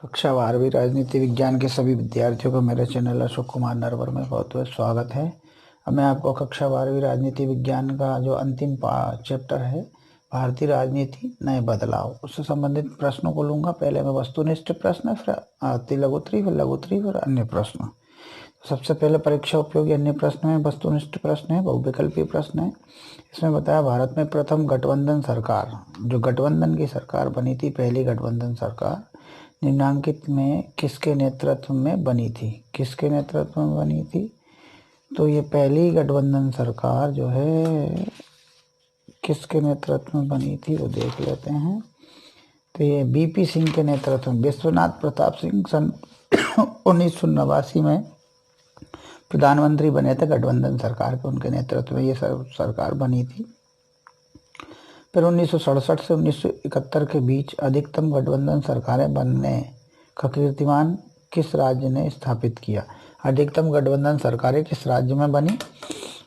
कक्षा 12वीं राजनीति विज्ञान के सभी विद्यार्थियों को मेरे चैनल अशोक कुमार नरवर में बहुत बहुत स्वागत है। अब मैं आपको कक्षा 12वीं राजनीति विज्ञान का जो अंतिम चैप्टर है भारतीय राजनीति नए बदलाव, उससे संबंधित प्रश्नों को लूँगा। पहले मैं वस्तुनिष्ठ प्रश्न, फिर अति लघुत्तरी, फिर लघुत्तरी, फिर अन्य प्रश्न। सबसे पहले परीक्षा उपयोगी अन्य प्रश्न है, वस्तुनिष्ठ प्रश्न है, बहुविकल्पीय प्रश्न है। इसमें बताया भारत में प्रथम गठबंधन सरकार, जो गठबंधन की सरकार बनी थी, पहली गठबंधन सरकार निम्नांकित में किसके नेतृत्व में बनी थी? किसके नेतृत्व में बनी थी? तो ये पहली गठबंधन सरकार जो है किसके नेतृत्व में बनी थी वो देख लेते हैं। तो ये बीपी सिंह के नेतृत्व में, विश्वनाथ प्रताप सिंह सन 1989 में प्रधानमंत्री बने थे गठबंधन सरकार के, उनके नेतृत्व में ये सरकार बनी थी। फिर 1967 से 1971 के बीच अधिकतम गठबंधन सरकारें बनने का कीर्तिमान किस राज्य ने स्थापित किया? अधिकतम गठबंधन सरकारें किस राज्य में बनी?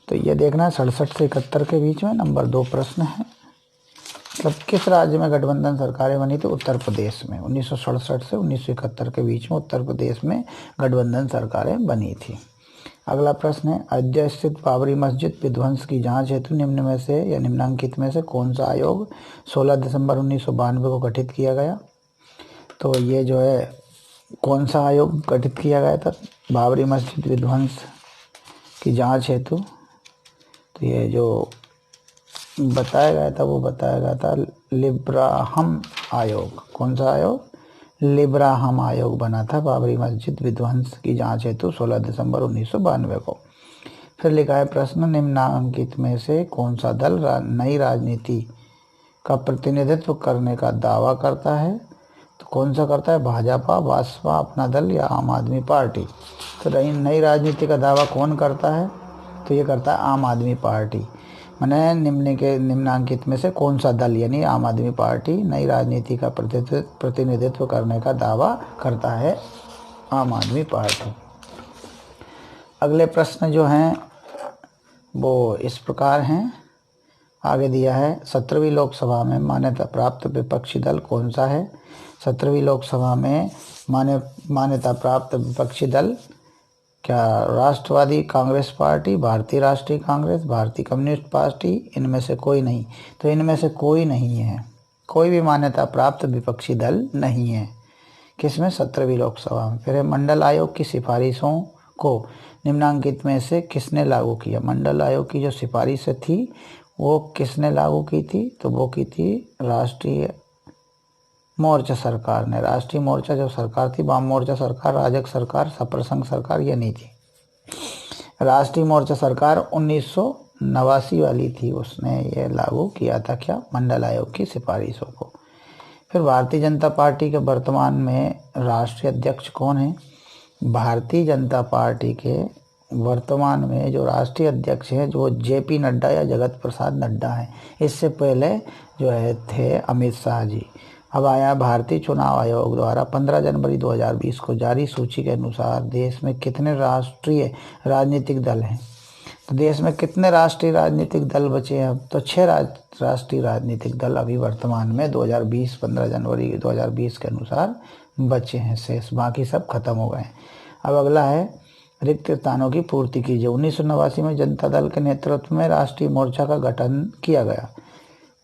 तो ये देखना है 67 से 71 के बीच में नंबर 2 प्रश्न है। मतलब किस राज्य में गठबंधन सरकारें बनी? तो उत्तर प्रदेश में 1967 से 1971 के बीच में उत्तर प्रदेश में गठबंधन सरकारें बनी थी। अगला प्रश्न है, अयोध्या स्थित बाबरी मस्जिद विध्वंस की जांच हेतु निम्न में से या निम्नांकित में से कौन सा आयोग 16 दिसंबर 1992 को गठित किया गया? तो ये जो है कौन सा आयोग गठित किया गया था बाबरी मस्जिद विध्वंस की जांच हेतु? तो ये जो बताया गया था वो बताया गया था लिब्राहम आयोग। कौन सा आयोग? लिब्राहम आयोग बना था बाबरी मस्जिद विध्वंस की जांच हेतु 16 दिसंबर 1992 को। फिर लिखा है प्रश्न, निम्नांकित में से कौन सा दल नई राजनीति का प्रतिनिधित्व करने का दावा करता है? तो कौन सा करता है? भाजपा, बसपा, अपना दल या आम आदमी पार्टी? तो नई राजनीति का दावा कौन करता है? तो ये करता है आम आदमी पार्टी। मैंने निम्नांकित में से कौन सा दल यानी आम आदमी पार्टी नई राजनीति का प्रतिनिधित्व करने का दावा करता है? आम आदमी पार्टी। अगले प्रश्न जो हैं वो इस प्रकार हैं, आगे दिया है 17वीं लोकसभा में मान्यता प्राप्त विपक्षी दल कौन सा है? 17वीं लोकसभा में मान्यता प्राप्त विपक्षी दल क्या राष्ट्रवादी कांग्रेस पार्टी, भारतीय राष्ट्रीय कांग्रेस, भारतीय कम्युनिस्ट पार्टी, इनमें से कोई नहीं? तो इनमें से कोई नहीं है, कोई भी मान्यता प्राप्त विपक्षी दल नहीं है। किसमें? 17वीं लोकसभा में। फिर मंडल आयोग की सिफारिशों को निम्नांकित में से किसने लागू किया? मंडल आयोग की जो सिफारिशें थी वो किसने लागू की थी? तो वो की थी राष्ट्रीय मोर्चा सरकार ने। राष्ट्रीय मोर्चा जो सरकार थी, वाम मोर्चा सरकार, राजग सरकार, सप्रसंघ सरकार, ये नहीं थी। राष्ट्रीय मोर्चा सरकार 1989 वाली थी, उसने ये लागू किया था क्या? मंडल आयोग की सिफारिशों को। फिर भारतीय जनता पार्टी के वर्तमान में राष्ट्रीय अध्यक्ष कौन है? भारतीय जनता पार्टी के वर्तमान में जो राष्ट्रीय अध्यक्ष हैं जो जेपी नड्डा या जगत प्रसाद नड्डा हैं। इससे पहले जो है थे अमित शाह जी। अब आया भारतीय चुनाव आयोग द्वारा 15 जनवरी 2020 को जारी सूची के अनुसार देश में कितने राष्ट्रीय राजनीतिक दल हैं? तो देश में कितने राष्ट्रीय राजनीतिक दल बचे हैं? तो 6 राष्ट्रीय राजनीतिक दल अभी वर्तमान में 2020 15 जनवरी 2020 के अनुसार बचे हैं, शेष बाकी सब खत्म हो गए। अब अगला है रिक्त स्थानों की पूर्ति कीजिए। 1989 में जनता दल के नेतृत्व में राष्ट्रीय मोर्चा का गठन किया गया।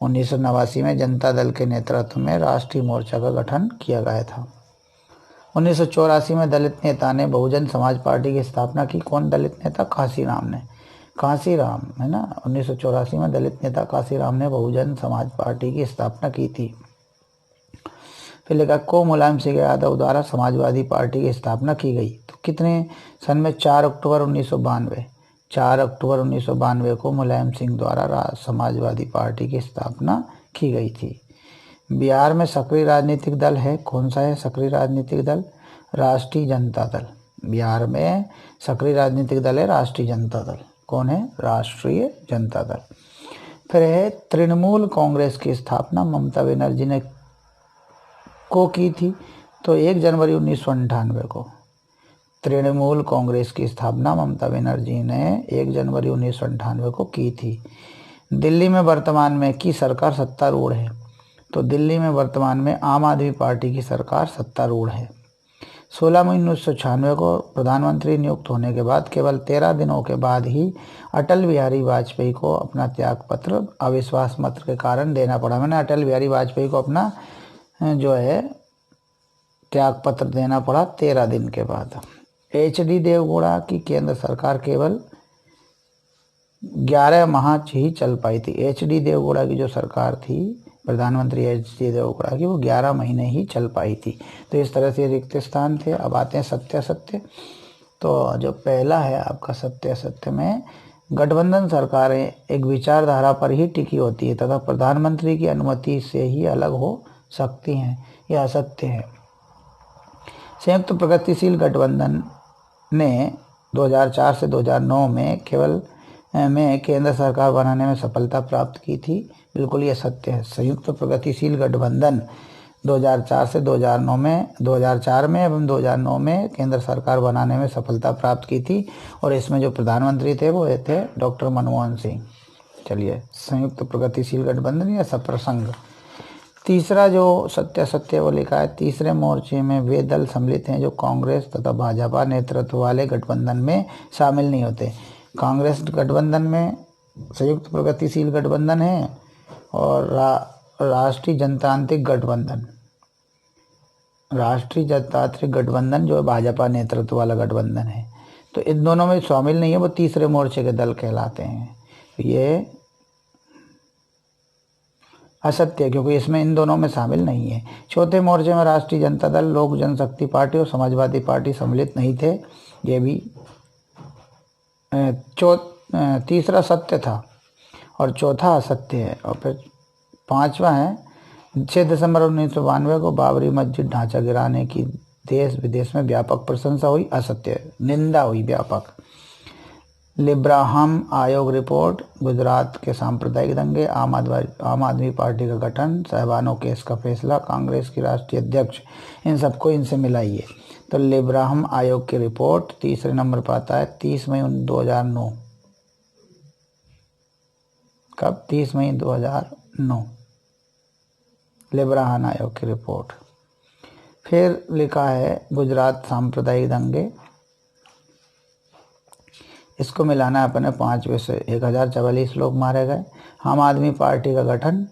1989 में जनता दल के नेतृत्व में राष्ट्रीय मोर्चा का गठन किया गया था। 1984 में दलित नेता ने बहुजन समाज पार्टी की स्थापना की। कौन दलित नेता? कांशीराम ने। कांशीराम है ना। 1984 में दलित नेता कांशीराम ने बहुजन समाज पार्टी की स्थापना की थी। फिर लिखा को मुलायम सिंह यादव द्वारा समाजवादी पार्टी की स्थापना की गई। तो कितने सन में? 4 अक्टूबर 1992। 4 अक्टूबर 1992 को मुलायम सिंह द्वारा समाजवादी पार्टी की स्थापना की गई थी। बिहार में सक्रिय राजनीतिक दल है, कौन सा है सक्रिय राजनीतिक दल? राष्ट्रीय जनता दल। बिहार में सक्रिय राजनीतिक दल है राष्ट्रीय जनता दल। कौन है? राष्ट्रीय जनता दल। फिर है तृणमूल कांग्रेस की स्थापना ममता बनर्जी ने को की थी। तो 1 जनवरी 1998 को तृणमूल कांग्रेस की स्थापना ममता बनर्जी ने 1 जनवरी 1998 को की थी। दिल्ली में वर्तमान में की सरकार सत्तारूढ़ है। तो दिल्ली में वर्तमान में आम आदमी पार्टी की सरकार सत्तारूढ़ है। 16 मई 1996 को प्रधानमंत्री नियुक्त होने के बाद केवल 13 दिनों के बाद ही अटल बिहारी वाजपेयी को अपना त्यागपत्र अविश्वास मत के कारण देना पड़ा। मैंने अटल बिहारी वाजपेयी को अपना जो है त्यागपत्र देना पड़ा 13 दिन के बाद। HD देवगौड़ा की केंद्र सरकार केवल 11 माह ही चल पाई थी। HD देवगौड़ा की जो सरकार थी, प्रधानमंत्री HD देवगौड़ा की, वो 11 महीने ही चल पाई थी। तो इस तरह से रिक्त स्थान थे। अब आते हैं सत्यासत्य। तो जो पहला है आपका सत्यासत्य में, गठबंधन सरकारें एक विचारधारा पर ही टिकी होती है तथा प्रधानमंत्री की अनुमति से ही अलग हो सकती हैं, यह असत्य है। संयुक्त प्रगतिशील गठबंधन ने 2004 से 2009 में केंद्र सरकार बनाने में सफलता प्राप्त की थी, बिल्कुल ये सत्य है। संयुक्त प्रगतिशील गठबंधन 2004 से 2004 में एवं 2009 में केंद्र सरकार बनाने में सफलता प्राप्त की थी और इसमें जो प्रधानमंत्री थे वो थे डॉक्टर मनमोहन सिंह। चलिए, संयुक्त प्रगतिशील गठबंधन या सप्रसंघ। तीसरा जो सत्यासत्य वो लिखा है, तीसरे मोर्चे में वे दल सम्मिलित हैं जो कांग्रेस तथा भाजपा नेतृत्व वाले गठबंधन में शामिल नहीं होते। कांग्रेस गठबंधन में संयुक्त प्रगतिशील गठबंधन है और राष्ट्रीय जनतांत्रिक गठबंधन जो भाजपा नेतृत्व वाला गठबंधन है, तो इन दोनों में शामिल नहीं है, वो तीसरे मोर्चे के दल कहलाते हैं। ये असत्य है क्योंकि इसमें इन दोनों में शामिल नहीं है। चौथे मोर्चे में राष्ट्रीय जनता दल, लोक जनशक्ति पार्टी और समाजवादी पार्टी सम्मिलित नहीं थे। ये भी तीसरा सत्य था और चौथा असत्य है। और फिर पांचवा है, 6 दिसंबर 1992 को बाबरी मस्जिद ढांचा गिराने की देश विदेश में व्यापक प्रशंसा हुई, असत्य, निंदा हुई व्यापक। लिब्राहम आयोग रिपोर्ट, गुजरात के सांप्रदायिक दंगे, आम आदमी पार्टी का गठन, साहिबानो केस का फैसला, कांग्रेस की राष्ट्रीय अध्यक्ष, इन सबको इनसे मिलाइए। तो लिब्राहम आयोग की रिपोर्ट तीसरे नंबर पर आता है 30 मई 2009। कब? 30 मई 2009, लिब्राहम आयोग की रिपोर्ट। फिर लिखा है गुजरात सांप्रदायिक दंगे, इसको मिलाना है अपने 5 में से 1044 लोग मारे गए। आम आदमी पार्टी का गठन,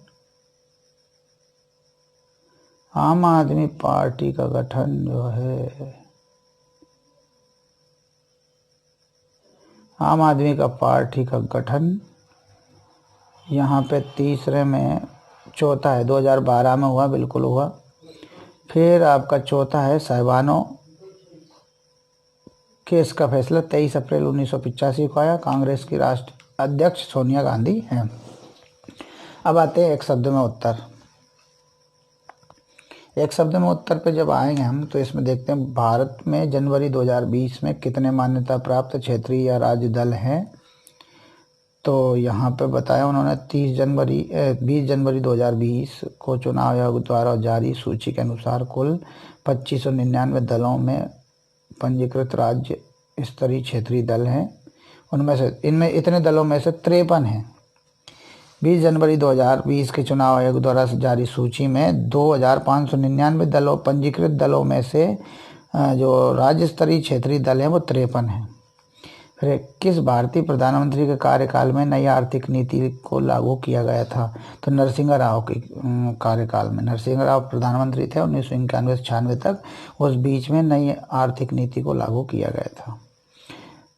आम आदमी पार्टी का गठन जो है, आम आदमी का पार्टी का गठन यहाँ पे तीसरे में, चौथा है 2012 में हुआ, बिल्कुल हुआ। फिर आपका चौथा है साहिबानो केस का फैसला 23 अप्रैल 1985 को आया। कांग्रेस की राष्ट्रीय अध्यक्ष सोनिया गांधी हैं। अब आते हैं एक शब्द में उत्तर। एक शब्द में उत्तर पे जब आएंगे हम तो इसमें देखते हैं भारत में जनवरी 2020 में कितने मान्यता प्राप्त क्षेत्रीय या राज्य दल हैं। तो यहाँ पे बताया उन्होंने 20 जनवरी 2020 को चुनाव आयोग द्वारा जारी सूची के अनुसार कुल 2599 दलों में पंजीकृत राज्य स्तरीय क्षेत्रीय दल हैं। उनमें से इनमें इतने दलों में से 53 हैं। 20 जनवरी 2020 के चुनाव आयोग द्वारा जारी सूची में 2599 दलों पंजीकृत दलों में से जो राज्य स्तरीय क्षेत्रीय दल हैं वो 53 हैं। फिर किस भारतीय प्रधानमंत्री के कार्यकाल में नई आर्थिक नीति को लागू किया गया था? तो नरसिंह राव के कार्यकाल में, नरसिंह राव प्रधानमंत्री थे 1991 से 96 तक, उस बीच में नई आर्थिक नीति को लागू किया गया था।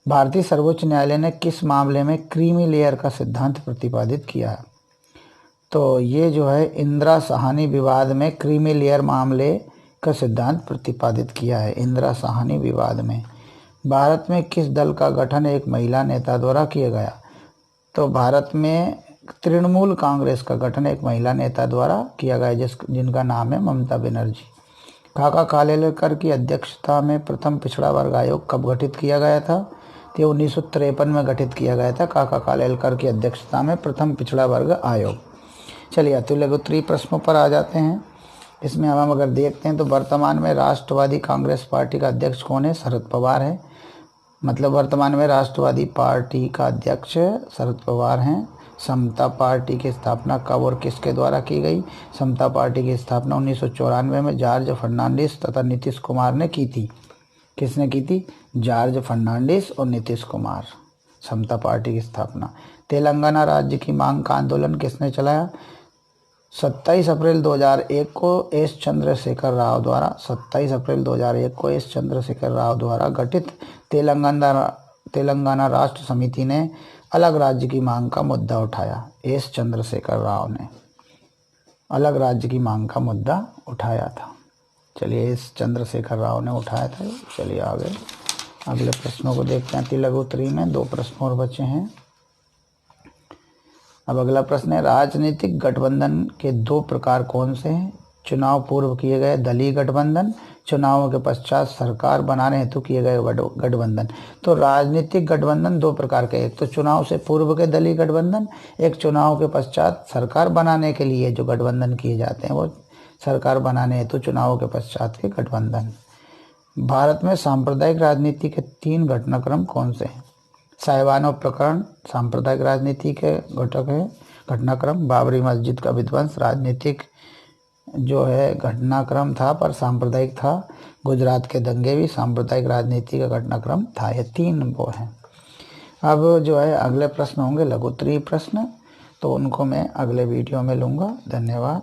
भारतीय सर्वोच्च न्यायालय ने किस मामले में क्रीमी लेयर का सिद्धांत प्रतिपादित किया? तो ये जो है इंदिरा साहनी विवाद में क्रीमी लेयर मामले का सिद्धांत प्रतिपादित किया है, इंदिरा साहनी विवाद में। भारत में किस दल का गठन एक महिला नेता द्वारा किया गया? तो भारत में तृणमूल कांग्रेस का गठन एक महिला नेता द्वारा किया गया जिनका नाम है ममता बनर्जी। काका कालेलकर की अध्यक्षता में प्रथम पिछड़ा वर्ग आयोग कब गठित किया गया था? तो 1953 में गठित किया गया था काका कालेलकर की अध्यक्षता में प्रथम पिछड़ा वर्ग आयोग। चलिए अतुल्य प्रश्नों पर आ जाते हैं। इसमें हम अगर देखते हैं तो वर्तमान में राष्ट्रवादी कांग्रेस पार्टी का अध्यक्ष कौन है? शरद पवार है। मतलब वर्तमान में राष्ट्रवादी पार्टी का अध्यक्ष शरद पवार हैं। समता पार्टी की स्थापना कब और किसके द्वारा की गई? समता पार्टी की स्थापना 1994 में जॉर्ज फर्नांडिस तथा नीतीश कुमार ने की थी। किसने की थी? जॉर्ज फर्नांडिस और नीतीश कुमार। समता पार्टी की स्थापना। तेलंगाना राज्य की मांग का आंदोलन किसने चलाया? 27 अप्रैल 2001 को एस चंद्रशेखर राव द्वारा 27 अप्रैल 2001 को एस चंद्रशेखर राव द्वारा गठित तेलंगाना राष्ट्र समिति ने अलग राज्य की मांग का मुद्दा उठाया। एस चंद्रशेखर राव ने अलग राज्य की मांग का मुद्दा उठाया था। चलिए, एस चंद्रशेखर राव ने उठाया था। चलिए आगे अगले प्रश्नों को देखते हैं। तिलक उत्तरी में 2 प्रश्न और बचे हैं। अब अगला प्रश्न है, राजनीतिक गठबंधन के 2 प्रकार कौन से हैं? चुनाव पूर्व किए गए दलीय गठबंधन, चुनावों के पश्चात सरकार बनाने हेतु किए गए गठबंधन। तो राजनीतिक गठबंधन 2 प्रकार के, एक तो चुनाव से पूर्व के दलीय गठबंधन, एक चुनाव के पश्चात सरकार बनाने के लिए जो गठबंधन किए जाते हैं वो सरकार बनाने हेतु चुनावों के पश्चात के गठबंधन। भारत में सांप्रदायिक राजनीति के 3 घटनाक्रम कौन से हैं? साहिवानो प्रकरण सांप्रदायिक राजनीति के घटक है घटनाक्रम। बाबरी मस्जिद का विध्वंस राजनीतिक जो है घटनाक्रम था पर सांप्रदायिक था। गुजरात के दंगे भी सांप्रदायिक राजनीति का घटनाक्रम था। ये 3 वो हैं। अब जो है अगले प्रश्न होंगे लघु उत्तरीय प्रश्न, तो उनको मैं अगले वीडियो में लूँगा। धन्यवाद।